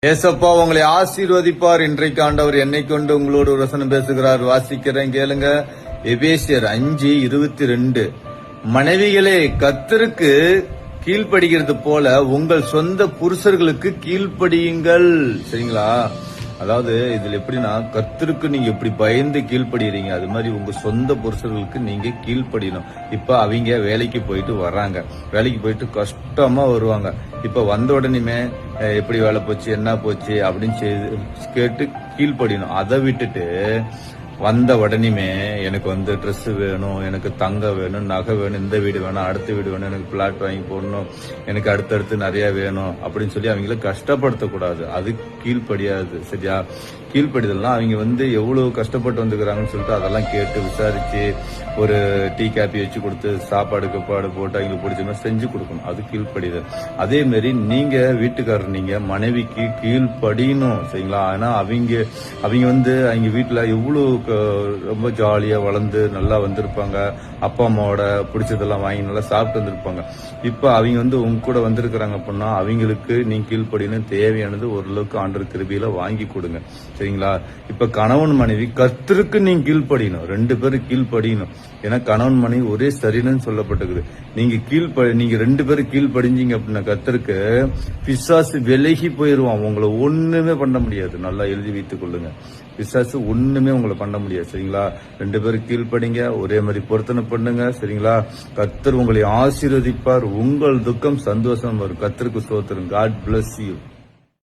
ஏசப்பா உங்களை ஆசீர்வதிப்பார். இன்றைக்கு ஆண்டவர் என்னை கொண்டு உங்களோடு ஒரு வசனம் பேசுகிறார். வாசிக்கிறேன் கேளுங்க. எபேசியர் 5:22. மனைவிகளே, கர்த்தருக்கு கீழ்ப்படுகிறது போல உங்கள் சொந்த புருஷர்களுக்கு கீழ்ப்படியுங்கள். சரிங்களா? அதாவது இதுல எப்படின்னா, கர்த்தருக்கு நீங்க எப்படி பயந்து கீழ்ப்படுகிறீங்க, அது மாதிரி உங்க சொந்த புருஷர்களுக்கு நீங்க கீழ்ப்படியணும். இப்ப அவங்க வேலைக்கு போயிட்டு வர்றாங்க, வேலைக்கு போயிட்டு கஷ்டமா வருவாங்க. இப்ப வந்த உடனே எப்படி வேலை போச்சு, என்ன போச்சு அப்படின்னு கேட்டு கீழ்ப்படியணும். அதை விட்டுட்டு வந்த உடனே எனக்கு ட்ரெஸ் வேணும், எனக்கு தங்க வேணும், நகை வேணும், இந்த வீடு வேணும், அடுத்த வீடு வேணும், எனக்கு பிளாட் வாங்கி போடணும், எனக்கு அடுத்தடுத்து நிறைய வேணும் அப்படின்னு சொல்லி அவங்கள கஷ்டப்படுத்தக்கூடாது. அது கீழ்ப்படியாது. சரியா? கீழ்ப்படிதல்லாம் அவங்க எவ்வளவு கஷ்டப்பட்டு வந்துக்கிறாங்கன்னு சொல்லிட்டு அதெல்லாம் கேட்டு விசாரிச்சு ஒரு டீ காப்பி வச்சு கொடுத்து சாப்பாடு கப்பாடு போட்டு அவங்களுக்கு பிடிச்ச மாதிரி செஞ்சு கொடுக்கணும். அது கீழ்ப்படிதல். அதே மாதிரி நீங்க வீட்டுக்காரர், நீங்க மனைவிக்கு கீழ்ப்படியணும். சரிங்களா? ஆனா அவங்க அவங்க வீட்டுல எவ்வளவு ரொம்ப ஜாலியா வளர்ந்து நல்லா வந்திருப்பாங்க, அப்பா அம்மாவோட பிடிச்சதெல்லாம் வாங்கி நல்லா சாப்பிட்டு வந்திருப்பாங்க. இப்ப அவங்க உங்க கூட வந்திருக்கிறாங்க அப்படின்னா அவங்களுக்கு நீங்க கீழ்ப்படியணும். தேவையானது ஓரளவுக்கு ஆண்டவர் கிருபையில வாங்கி கொடுங்க. சரிங்களா? இப்ப கணவன் மனைவி கர்த்தருக்கு நீங்க கீழ்ப்படியணும். 2 பேரும் கீழ்ப்படியணும். ஏன்னா கணவன் மனைவி ஒரே சரீரம்னு சொல்லப்பட்டிருக்குது. நீங்க 2 பேரும் கீழ்ப்படிஞ்சீங்க அப்படின்னா கர்த்தருக்கு பிசாசு விலகி போயிருவான். உங்களை ஒண்ணுமே பண்ண முடியாது. நல்லா எழுதி வைத்துக் கொள்ளுங்க. பிசாசு ஒண்ணுமே உங்களை பண்ண முடியாது. சரிங்களா? 2 பேரும் கீழ்ப்படிங்க, ஒரே மாதிரி பொருத்தனை பண்ணுங்க. சரிங்களா? கர்த்தர் உங்களை ஆசீர்வதிப்பார். உங்கள் துக்கம் சந்தோஷம் வரும். கர்த்தருக்கு ஸ்தோத்திரம். God bless you.